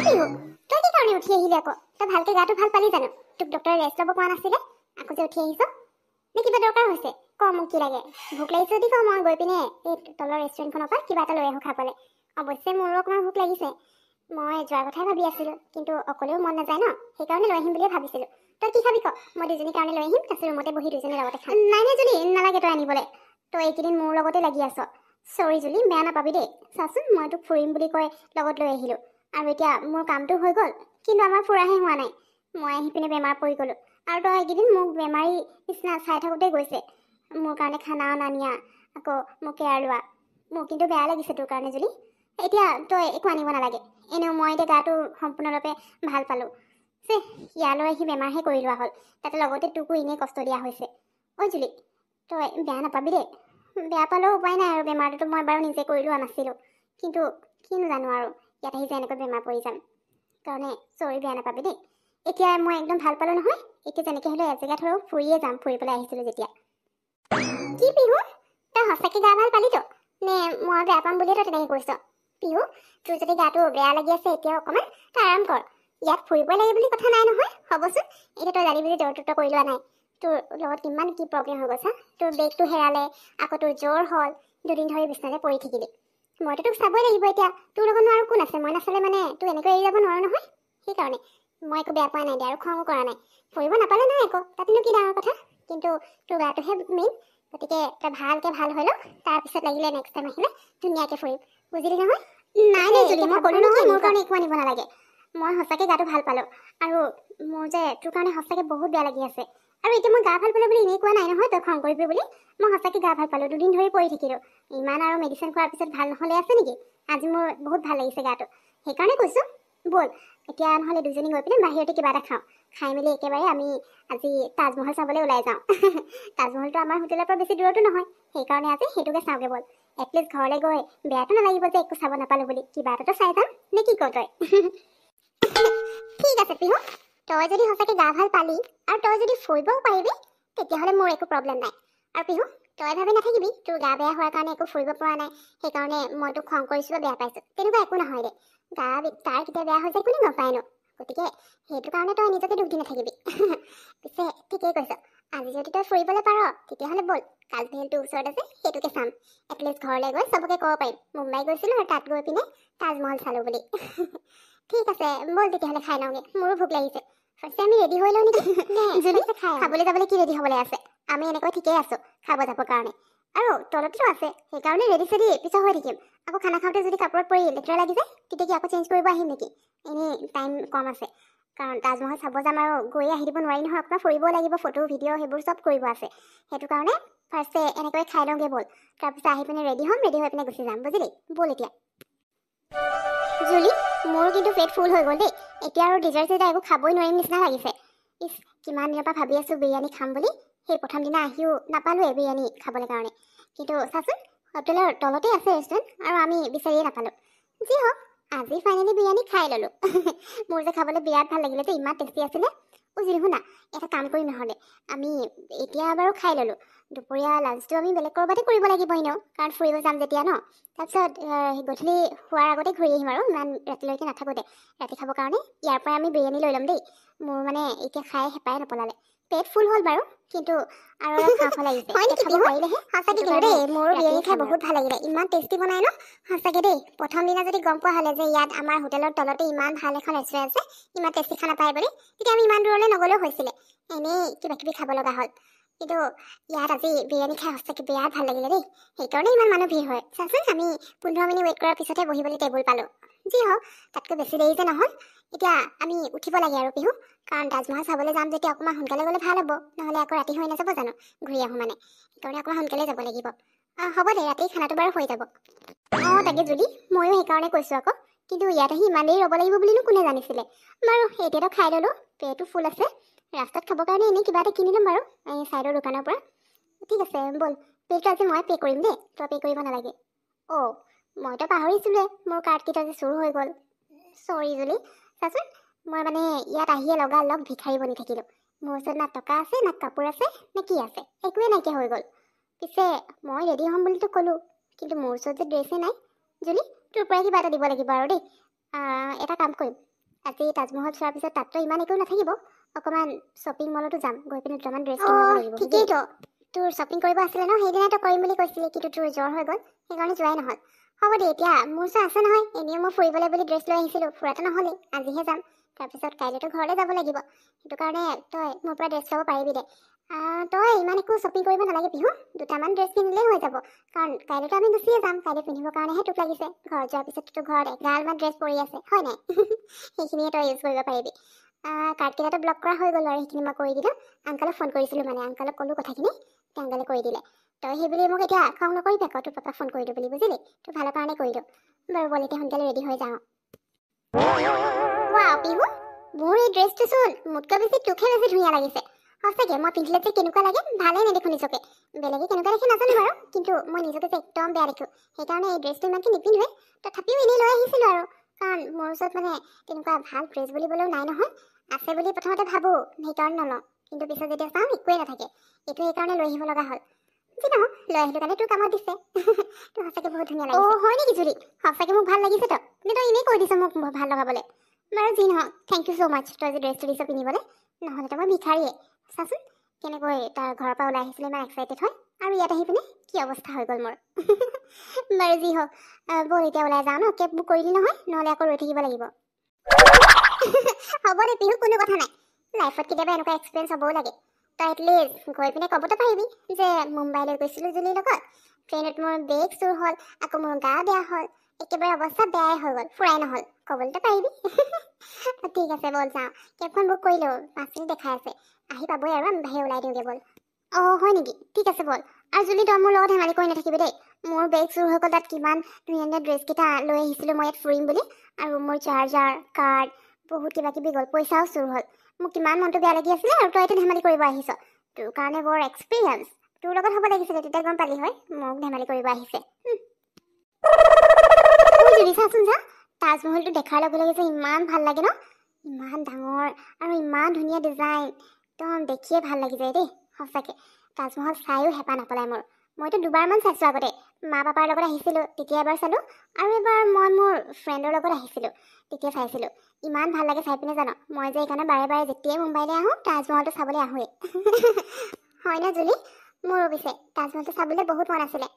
বিহু তই কি কাৰণে উঠি আহিলি আকৌ তই ভালকে গাটো ভাল পালি জানো তোক ডক্টৰে ৰেষ্ট ল'ব কোৱা নাছিলে আকৌ যে উঠি আহিছ নে কিবা দৰকাৰ হৈছে ক মোক কি লাগে ভোক লাগিছে যদি ক মই গৈ পিনে এই তলৰ ৰেষ্টুৰেণ্টখনৰ পৰা কিবা এটা লৈ আহোঁ খাবলৈ অৱশ্যে মোৰো অকণমান ভোক লাগিছে মই যোৱাৰ কথাই ভাবি আছিলোঁ কিন্তু অকলেও মন নাযায় ন সেইকাৰণে লৈ আহিম বুলিয়ে ভাবিছিলোঁ তই কি খাবি ক মই দুজনীৰ কাৰণে লৈ আহিম তাৰপিছত ৰুমতে বহি দুজনীৰ লগতে খাম নাই নাই জুলি নালাগে তই আনিবলৈ তই এইকেইদিন মোৰ লগতে লাগি আছ চৰি জুলি বেয়া নাপাবি দেই চাচোন মই তোক ফুৰিম বুলি কৈ লগত লৈ আহিলোঁ আৰু এতিয়া মোৰ কামটো হৈ গ'ল কিন্তু আমাৰ ফুৰাহে হোৱা নাই মই আহি পিনে বেমাৰ পৰি গ'লোঁ আৰু তই এইকেইদিন মোক বেমাৰী নিচিনা চাই থাকোঁতে গৈছে মোৰ কাৰণে খানা অনা নিয়া আকৌ মোক কেয়াৰ লোৱা মোৰ কিন্তু বেয়া লাগিছে তোৰ কাৰণে জুলি এতিয়া তই একো আনিব নালাগে এনেও মই এতিয়া গাটো সম্পূৰ্ণৰূপে ভাল পালোঁ যে ইয়ালৈ আহি বেমাৰহে কৰি লোৱা হ'ল তাতে লগতে তোকো এনেই কষ্ট দিয়া হৈছে ঐ জুলি তই বেয়া নাপাবি দেই বেয়া পালেও উপায় নাই আৰু বেমাৰটোতো মই বাৰু নিজে কৰি লোৱা নাছিলোঁ কিন্তু কিনো জানো আৰু ইয়াত আহি যে এনেকৈ বেমাৰ পৰি যাম কাৰণে চৰি বেয়া নাপাবি দেই এতিয়া মই একদম ভাল পালোঁ নহয় এতিয়া যেনেকৈ হ'লেও এজেগাত হ'লেও ফুৰিয়ে যাম ফুৰিবলৈ আহিছিলোঁ যেতিয়া কি পিহু তই সঁচাকৈ গা ভাল পালিতো নে মই বেয়া পাম বুলিয়ে তই তেনেকৈ কৈছ পিহু তোৰ যদি গাটো বেয়া লাগি আছে এতিয়া অকণমান তই আৰাম কৰ ইয়াত ফুৰিবই লাগে বুলি কথা নাই নহয় হ'বচোন এতিয়া তই জানি বুজি দৌৰ কৰি লোৱা নাই তোৰ লগত কিমান কি প্ৰব্লেম হৈ গৈছা তোৰ বেগটো হেৰালে আকৌ তোৰ জ্বৰ হ'ল দুদিন ধৰি বিচনাতে পৰি থাকিলি মইতো তোক চাবই লাগিব এতিয়া তোৰ লগত আৰু কোন আছে মই নাচালে মানে তোৰ এনেকৈ এৰি যাব নোৱাৰো নহয় সেইকাৰণে মই একো বেয়া পোৱা নাই দে আৰু খঙো কৰা নাই ফুৰিব নাপালে নাই আকৌ তাতেনো কি ডাঙৰ কথা কিন্তু তোৰ গাটোহে মেইন গতিকে তই ভালকৈ ভাল হৈ লওক তাৰপিছত লাগিলে নেক্সট টাইম আহিলে ধুনীয়াকৈ ফুৰিম বুজিলি নহয় নাই নাই যদি মই ক'লোঁ নহয় মোৰ কাৰণে একো আনিব নালাগে মই সঁচাকৈ গাটো ভাল পালোঁ আৰু মোৰ যে তোৰ কাৰণে সঁচাকৈ বহুত বেয়া লাগি আছে আৰু এতিয়া মই গা ভাল পালোঁ বুলি এনেই কোৱা নাই নহয় তই খং কৰিবি বুলি মই সঁচাকৈ গা ভাল পালোঁ দুদিন ধৰি পৰি থাকিলোঁ ইমান আৰু মেডিচিন খোৱাৰ পিছত ভাল নহ'লে আছে নেকি আজি মোৰ বহুত ভাল লাগিছে গাটো সেইকাৰণে কৈছোঁ ব'ল এতিয়া নহ'লে দুজনী গৈ পিনে বাহিৰতে কিবা এটা খাওঁ খাই মেলি একেবাৰে আমি আজি তাজমহল চাবলৈ ওলাই যাওঁ তাজমহলটো আমাৰ হোটেলৰ পৰা বেছি দূৰতো নহয় সেইকাৰণে আজি সেইটোকে চাওঁগৈ ব'ল এটলিষ্ট ঘৰলৈ গৈ বেয়াটো নালাগিব যে একো চাব নাপালোঁ বুলি কিবা এটাতো চাই যাম নে কি কওঁ তই ঠিক আছে পিহু তই যদি সঁচাকৈ গা ভাল পালি আৰু তই যদি ফুৰিবও পাৰিবি তেতিয়াহ'লে মোৰ একো প্ৰব্লেম নাই আৰু পিহু তই ভাবি নাথাকিবি তোৰ গা বেয়া হোৱাৰ কাৰণে একো ফুৰিব পৰা নাই সেইকাৰণে মই তোক খং কৰিছোঁ বা বেয়া পাইছোঁ তেনেকুৱা একো নহয় দে গা তাৰ কেতিয়া বেয়া হৈ যায় কোনে গম পায় ন গতিকে সেইটো কাৰণে তই নিজকে দুখ দি নাথাকিবি পিছে ঠিকেই কৈছ আজি যদি তই ফুৰিবলৈ পাৰ তেতিয়াহ'লে ব'ল তাজমহলটো ওচৰত আছে সেইটোকে চাম এটলিষ্ট ঘৰলৈ গৈ চবকে ক'ব পাৰিম মুম্বাই গৈছিলোঁ আৰু তাত গৈ পিনে তাজমহল চালোঁ বুলি ঠিক আছে ব'ল তেতিয়াহ'লে খাই লওঁগৈ মোৰো ভোক লাগিছে ফাৰ্ষ্টে আমি ৰেডি হৈ লওঁ নেকি যদি খাবলৈ যাবলৈ কি ৰেডি হ'বলৈ আছে আমি এনেকৈ ঠিকেই আছোঁ খাব যাবৰ কাৰণে আৰু তলতো আছে সেইকাৰণে ৰেডি চেডি পিছত হৈ থাকিম আকৌ খানা খাওঁতে যদি কাপোৰত পৰি লেতেৰা লাগি যায় তেতিয়া কি আকৌ চেঞ্জ কৰিব আহিম নেকি এনেই টাইম কম আছে কাৰণ তাজমহল চাব যাম আৰু গৈ আহি দিব নোৱাৰি নহয় আপোনাৰ ফুৰিবও লাগিব ফটো ভিডিঅ' সেইবোৰ চব কৰিব আছে সেইটো কাৰণে ফাৰ্ষ্টে এনেকৈ খাই লওঁগৈ ব'ল তাৰপিছত আহি পিনে ৰেডি হ'ম ৰেডি হৈ পিনে গুচি যাম বুজিলি ব'ল এতিয়া জুলি মোৰো কিন্তু পেট ফুল হৈ গ'ল দেই এতিয়া আৰু ডিজাৰ্ট চিজাৰ্ট একো খাবই নোৱাৰিম নিচিনা লাগিছে ইছ কিমান দিনৰ পৰা ভাবি আছোঁ বিৰিয়ানী খাম বুলি সেই প্ৰথম দিনা আহিও নাপালোঁৱে বিৰিয়ানী খাবলৈ কাৰণে কিন্তু চাচোন হোটেলৰ তলতেই আছে ৰেষ্টুৰেণ্ট আৰু আমি বিচাৰিয়ে নাপালোঁ যি হওক আজি ফাইনেলি বিৰিয়ানী খাই ল'লোঁ মোৰ যে খাবলৈ বিৰাট ভাল লাগিলে দেই ইমান টেষ্টি আছিলে বুজিলি শুনা এটা কাম কৰিম নহ'লে আমি এতিয়া বাৰু খাই ল'লোঁ দুপৰীয়া লাঞ্চটো আমি বেলেগ ক'ৰবাতে কৰিব লাগিব এনেও কাৰণ ফুৰিব যাম যেতিয়া ন তাৰপিছত গধূলি শোৱাৰ আগতে ঘূৰি আহিম আৰু ইমান ৰাতিলৈকে নাথাকোঁ দে ৰাতি খাবৰ কাৰণে ইয়াৰ পৰাই আমি বিৰিয়ানী লৈ ল'ম দেই মোৰ মানে এতিয়া খাই হেঁপাই নপলালে পেট ফুল হ'ল বাৰু কিন্তু আৰু অলপ খাব লাগিছে পাৰিলেহে সঁচাকৈ কিন্তু দেই মোৰো বিৰিয়ানী খাই বহুত ভাল লাগিলে ইমান টেষ্টি বনাই ন সঁচাকৈ দেই প্ৰথম দিনা যদি গম পোৱা হ'লে যে ইয়াত আমাৰ হোটেলৰ তলতে ইমান ভাল এখন ৰেষ্টুৰেণ্ট আছে ইমান টেষ্টি খানা পায় বুলি তেতিয়া আমি ইমান দূৰলৈ নগ'লেও হৈছিলে এনেই কিবা কিবি খাব লগা হ'ল কিন্তু ইয়াত আজি বিৰিয়ানী খাই সঁচাকৈ বিৰাট ভাল লাগিলে দেই সেইকাৰণে ইমান মানুহ ভিৰ হয় চাচোন আমি 15 মিনিট ৱেইট কৰাৰ পিছতহে বহিবলৈ টেবুল পালোঁ যি হওক তাতকৈ বেছি দেৰি যে নহ'ল এতিয়া আমি উঠিব লাগে আৰু পিহু কাৰণ তাজমহল চাবলৈ যাম যেতিয়া অকণমান সোনকালে গ'লে ভাল হ'ব নহ'লে আকৌ ৰাতি হৈ নাযাব জানো ঘূৰি আহোঁ মানে সেইকাৰণে অকণমান সোনকালে যাব লাগিব হ'ব দে ৰাতি খানাটো বাৰু হৈ যাব অঁ তাকে যদি ময়ো সেইকাৰণে কৈছোঁ আকৌ কিন্তু ইয়াত আহি ইমান দেৰি ৰ'ব লাগিব বুলিনো কোনে জানিছিলে বাৰু এতিয়াতো খাই ল'লোঁ পেটো ফুল আছে ৰাস্তাত খাবৰ কাৰণে এনেই কিবা এটা কিনি ল'ম বাৰু এই ছাইডৰ দোকানৰ পৰা ঠিক আছে ব'ল পেটো আজি মই পে' কৰিম দেই তই পে' কৰিব নালাগে অ' মইতো পাহৰিছিলোঁৱে মোৰ কাৰ্ডকেইটা যে চুৰ হৈ গ'ল চৰি জুলি চাচোন মই মানে ইয়াত আহিয়ে লগালগ ভিখাৰী বনি থাকিলোঁ মোৰ ওচৰত না টকা আছে না কাপোৰ আছে নে কি আছে একোৱে নাইকিয়া হৈ গ'ল পিছে মই ৰেডি হ'ম বুলিতো ক'লোঁ কিন্তু মোৰ ওচৰত যে ড্ৰেছেই নাই জুলি তোৰ পৰাই কিবা এটা দিব লাগিব আৰু দেই এটা কাম কৰিম আজি তাজমহল চোৱাৰ পিছত তাততো ইমান একো নাথাকিব, অকণমান শ্বপিং মলতো যাম, গৈ পিনে দুটামান ড্ৰেছ কিনিব লাগিব। ঠিকেইতো, তোৰ শ্বপিং কৰিব আছিলে ন, সেইদিনাতো কৰিম বুলি কৈছিলি, কিন্তু তোৰ জ্বৰ হৈ গ'ল, সেইকাৰণে যোৱাই নহ'ল। হ'ব দে, এতিয়া মোৰ ওচৰত আছে নহয়, এনেও মই ফুৰিবলৈ বুলি ড্ৰেছ লৈ আহিছিলোঁ, ফুৰাটো নহ'লেই, আজিহে যাম। তাৰপিছত কাইলৈতো ঘৰলৈ যাব লাগিব, সেইটো কাৰণে তই মোৰ পৰা ড্ৰেছ ল'ব পাৰিবি দে। তই ইমান একো শ্বপিং কৰিব নালাগে পিহু, দুটামান ড্ৰেছ কিনিলেই হৈ যাব, কাৰণ কাইলৈতো আমি গুচিয়ে যাম, কাইলৈ পিন্ধিবৰ কাৰণেহে তোক লাগিছে। ঘৰত যোৱাৰ পিছততো ঘৰত এগালমান ড্ৰেছ পৰি আছে, হয় নাই? সেইখিনিয়ে তই ইউজ কৰিব পাৰিবি। কাৰ্ডকেইটাতো ব্লক কৰা হৈ গ'ল আৰু সেইখিনি মই কৰি দিলোঁ। আংকালক ফোন কৰিছিলোঁ, মানে আংকালক ক'লোঁ কথাখিনি, আংকালে কৰি দিলে। তই সেই বুলি মোক এতিয়া খং নকৰিবি আকৌ, তোৰ পাপাক ফোন কৰি দিওঁ বুলি, বুজিলি? তোৰ ভালৰ কাৰণে কৰিলোঁ। বাৰু বল, এতিয়া সোনকালে ৰেডি হৈ যাওঁ। ৱাও পিহু, মোৰ এই ড্ৰেছটো চোন মোতকৈ বেছি তোকহে বেছি ধুনীয়া লাগিছে। সঁচাকে, মই পিন্ধিলে যে কেনেকুৱা লাগে ভালেই নেদেখোঁ নিজকে। বেলেগে কেনেকুৱা দেখে নাজানো বাৰু, কিন্তু মই নিজকে যে একদম বেয়া দেখোঁ। সেইকাৰণে এই ড্ৰেছটো ইমানকৈ নিপিন্ধোৱে, তথাপিও এনেই লৈ আহিছিলোঁ আৰু, কাৰণ মোৰ ওচৰত মানে তেনেকুৱা ভাল ড্ৰেছ বুলিবলৈও নাই নহয়। আছে বুলি প্ৰথমতে ভাবোঁ, সেইকাৰণে নলওঁ, কিন্তু পিছত যেতিয়া চাওঁ একোৱেই নাথাকে। এইটো সেইকাৰণে লৈ আহিব লগা হ'ল। যি নহওক, লৈ আহিলোঁ কাৰণে তোৰ কামত দিছে। তোৰ সঁচাকে বহুত ধুনীয়া লাগিছে। অ' হয় নেকি জুলি? সঁচাকে মোক ভাল লাগিছে তো, নে তই এনেই কৈ দিছ মোক ভাল লগাবলৈ? বাৰু যি নহওক, থেংক ইউ ছ' মাছ, তই যে ড্ৰেছটো দিছ পিন্ধিবলৈ, নহ'লেতো মই ভিখাৰীয়ে। চাচোন কেনেকৈ তাৰ ঘৰৰ পৰা ওলাই আহিছিলে ইমান এক্সাইটেড হয়, আৰু ইয়াত আহি পিনে কি অৱস্থা হৈ গ'ল মোৰ। বাৰু যি হওক, ব'ল এতিয়া ওলাই যাওঁ ন, কেব বুক কৰিলি নহয়, নহ'লে আকৌ ৰৈ থাকিব লাগিব। হ'ব দে পিহু, কোনো কথা নাই, লাইফত কেতিয়াবা এনেকুৱা এক্সপিৰিয়েঞ্চ হ'বও লাগে। তই এটলিষ্ট গৈ পিনে ক'বতো পাৰিবি যে মুম্বাইলৈ গৈছিলোঁ জুলিৰ লগত, ট্ৰেইনত মোৰ বেগ চুৰ হ'ল, আকৌ মোৰ গা বেয়া হ'ল, একেবাৰে অৱস্থা বেয়াই হৈ গ'ল, ফুৰাই নহ'ল, ক'বলৈতো পাৰিবি। ঠিক আছে ব'ল যাওঁ, কেবখন বুক কৰিলোঁ, 5 মিনিট দেখাই আছে, আহি পাবই আৰু, আমি বাহিৰ ওলাই দিওঁগৈ ব'ল। অঁ হয় নেকি? ঠিক আছে ব'ল। আৰু জুলি তই মোৰ লগত ধেমালি কৰি নাথাকিবি দেই, মোৰ বেগ চুৰ হৈ গ'ল, তাত কিমান ধুনীয়া ধুনীয়া ড্ৰেছকেইটা লৈ আহিছিলোঁ মই ইয়াত ফুৰিম বুলি, আৰু মোৰ চাৰ্জাৰ, কাৰ্ড, বহুত কিবা কিবি গ'ল, পইচাও চুৰ হ'ল। মোক কিমান মনটো বেয়া লাগি আছিলে, আৰু তই এইটো ধেমালি কৰিব আহিছ। তোৰ কাৰণে বৰ এক্সপিৰিয়েঞ্চ, তোৰ লগত হ'ব লাগিছিলে, তেতিয়া গম পালি হয় মোক ধেমালি কৰিব আহিছে। জুলি চাচোন যা, তাজমহলটো দেখাৰ লগে লগে যে ইমান ভাল লাগে ন, ইমান ডাঙৰ আৰু ইমান ধুনীয়া ডিজাইন, একদম দেখিয়ে ভাল লাগি যায় দেই। সঁচাকে তাজমহল চায়ো হেঁপাহ নপলায় মোৰ। মইতো দুবাৰমান চাইছোঁ আগতে, মা পাপাৰ লগত আহিছিলোঁ তেতিয়া এবাৰ চালোঁ, আৰু এবাৰ মই মোৰ ফ্ৰেণ্ডৰ লগত আহিছিলোঁ তেতিয়া চাইছিলোঁ। ইমান ভাল লাগে চাই পিনে জানো, মই যে সেইকাৰণে বাৰে বাৰে যেতিয়াই মুম্বাইলৈ আহোঁ তাজমহলটো চাবলৈ আহোঁৱেই। হয় ন জুলি? মোৰো পিছে তাজমহলটো চাবলৈ বহুত মন আছিলে।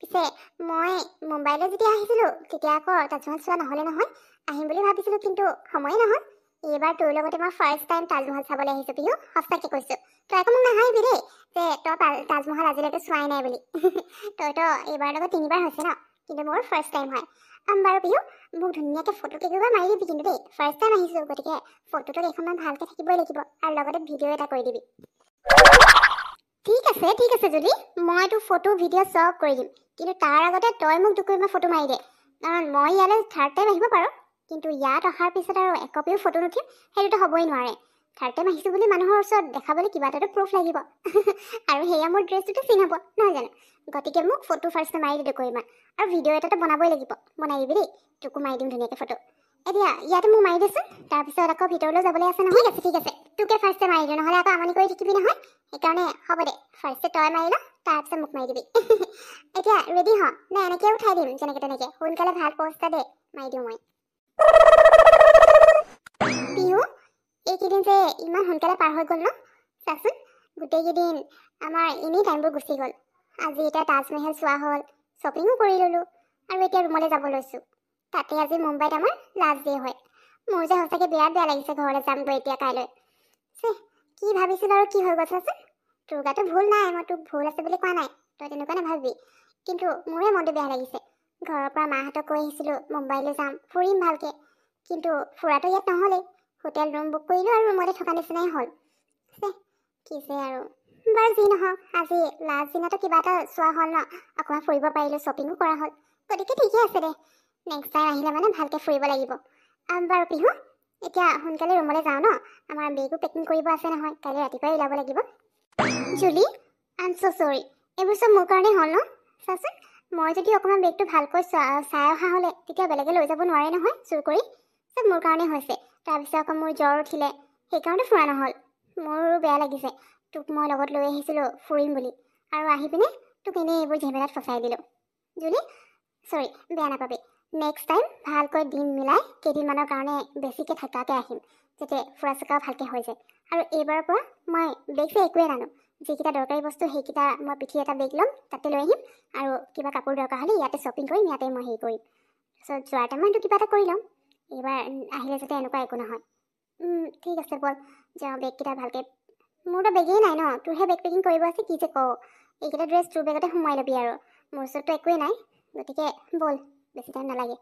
পিছে মই মুম্বাইলৈ যেতিয়া আহিছিলোঁ তেতিয়া আকৌ তাজমহল চোৱা নহ'লে নহয়, আহিম বুলি ভাবিছিলোঁ কিন্তু সময়ে নহ'ল। এইবাৰ তোৰ লগতে মই ফাৰ্ষ্ট টাইম তাজমহল চাবলৈ আহিছোঁ পিহু, সঁচাকৈ কৈছোঁ। তই আকৌ মোক নাহাঁহিবি দেই যে তই তাজমহল আজিলৈকে চোৱাই নাই বুলি। তইতো এইবাৰ লগত 3বাৰ হৈছে ন, কিন্তু মোৰ ফাৰ্ষ্ট টাইম হয়। বাৰু পিহু, মোক ধুনীয়াকৈ ফটো কেইকপা মাৰি দিবি কিন্তু দেই, ফাৰ্ষ্ট টাইম আহিছোঁ, গতিকে ফটোটো কেইখনমান ভালকৈ থাকিবই লাগিব, আৰু লগতে ভিডিঅ' এটা কৰি দিবি। ঠিক আছে জুলি, মই তোৰ ফটো ভিডিঅ' চব কৰি দিম, কিন্তু তাৰ আগতে তই মোক 2 ফটো মাৰি দে, কাৰণ মই ইয়ালৈ 3rd টাইম আহিব পাৰোঁ, কিন্তু ইয়াত অহাৰ পিছত আৰু একপিও ফটো নুঠিম, সেইটোতো হ'বই নোৱাৰে। 3rd টাইম আহিছোঁ বুলি মানুহৰ ওচৰত দেখাবলৈ কিবা এটাতো প্ৰুফ লাগিব। আৰু সেয়া মোৰ ড্ৰেছটোতো চিন হ'ব নহয় জানো, গতিকে মোক ফটো ফাৰ্ষ্টে মাৰি দি 2 আৰু ভিডিঅ' এটাতো বনাবই লাগিব, বনাই দিবি দেই, তোকো মাৰি দিম ধুনীয়াকৈ ফটো। এতিয়া ইয়াতে মোক মাৰি দেচোন, তাৰপিছত আকৌ ভিতৰলৈ যাবলৈ আছে নহয়। ঠিক আছে, তোকে ফাৰ্ষ্টে মাৰি দিওঁ, নহ'লে আকৌ আমনি কৰি থাকিবি নহয়, সেইকাৰণে হ'ব দে, ফাৰ্ষ্টে তই মাৰি ল, তাৰপিছত মোক মাৰি দিবি। এতিয়া ৰেডি হ নে এনেকৈ উঠাই দিম, যেনেকৈ তেনেকৈ সোনকালে ভাল প'জ এটা দে, মাৰি দিওঁ মই। পিহু, এইকেইদিন যে ইমান সোনকালে পাৰ হৈ গ'ল ন, চাচোন গোটেইকেইদিন আমাৰ এনেই টাইমবোৰ গুচি গ'ল। আজি এতিয়া তাজমহল চোৱা হ'ল, শ্বপিঙো কৰি ল'লোঁ, আৰু এতিয়া ৰুমলৈ যাব লৈছোঁ। তাতে আজি মুম্বাইত আমাৰ লাষ্ট ডে হয়। মোৰ যে সঁচাকৈ বিৰাট বেয়া লাগিছে, ঘৰলৈ যামগৈ এতিয়া কাইলৈ। কি ভাবিছিলোঁ আৰু কি হৈ গ'ল চাচোন। তোৰ গাতো ভুল নাই, মই তোক ভুল আছে বুলি কোৱা নাই, তই তেনেকুৱা নাভাবিবি, কিন্তু মোৰে মনটো বেয়া লাগিছে। ঘৰৰ পৰা মাহঁতক কৈ আহিছিলোঁ মুম্বাইলৈ যাম, ফুৰিম ভালকৈ, কিন্তু ফুৰাটো ইয়াত নহ'লেই, হোটেল ৰুম বুক কৰিলোঁ আৰু ৰুমতে থকা নিচিনাই হ'ল। কি যে আৰু, বাৰু যি নহওক, আজি লাষ্ট দিনাতো কিবা এটা চোৱা হ'ল ন, অকণমান ফুৰিব পাৰিলোঁ, শ্বপিঙো কৰা হ'ল, গতিকে ঠিকে আছে দে, নেক্সট টাইম আহিলে মানে ভালকৈ ফুৰিব লাগিব। বাৰু পিহু, এতিয়া সোনকালে ৰুমলৈ যাওঁ ন, আমাৰ বেগো পেকিং কৰিব আছে নহয়, কাইলৈ ৰাতিপুৱাই ওলাব লাগিব। জুলি, আই এম ছ' চৰি, এইবোৰ চব মোৰ কাৰণেই হ'ল ন। চাচোন, মই যদি অকণমান বেগটো ভালকৈ চাই অহা হ'লে তেতিয়া বেলেগে লৈ যাব নোৱাৰে নহয় চুৰ কৰি, চব মোৰ কাৰণেই হৈছে। তাৰপিছত আকৌ মোৰ জ্বৰ উঠিলে, সেইকাৰণে ফুৰা নহ'ল। মোৰো বেয়া লাগিছে, তোক মই লগত লৈ আহিছিলোঁ ফুৰিম বুলি, আৰু আহি পিনে তোক এনেই এইবোৰ ঝেমেলাত ফচাই দিলোঁ। জুলি, চৰি, বেয়া নাপাবি, নেক্সট টাইম ভালকৈ দিন মিলাই কেইদিনমানৰ কাৰণে বেছিকৈ থকাকৈ আহিম, যাতে ফুৰা চকাও ভালকৈ হৈ যায়। আৰু এইবাৰৰ পৰা মই বেগ চেগ একোৱে নানো, যিকেইটা দৰকাৰী বস্তু সেইকেইটা মই পিঠি এটা বেগ ল'ম, তাতে লৈ আহিম। আৰু কিবা কাপোৰ দৰকাৰ হ'লে ইয়াতে শ্বপিং কৰিম, ইয়াতে মই হেৰি কৰিম। তাৰপিছত যোৱাৰ টাইমতো কিবা এটা কৰি ল'ম। এইবাৰ আহিলে যাতে এনেকুৱা একো নহয়। ঠিক আছে ব'ল যাওঁ, বেগকেইটা ভালকৈ। মোৰতো বেগেই নাই ন, তোৰহে বেগ পেকিং কৰিব আছে, কি যে কওঁ। এইকেইটা ড্ৰেছ তোৰ বেগতে সোমোৱাই ল'বি আৰু, মোৰ ওচৰততো একোৱেই নাই। গতিকে ব'ল, বেছি টাইম নালাগে।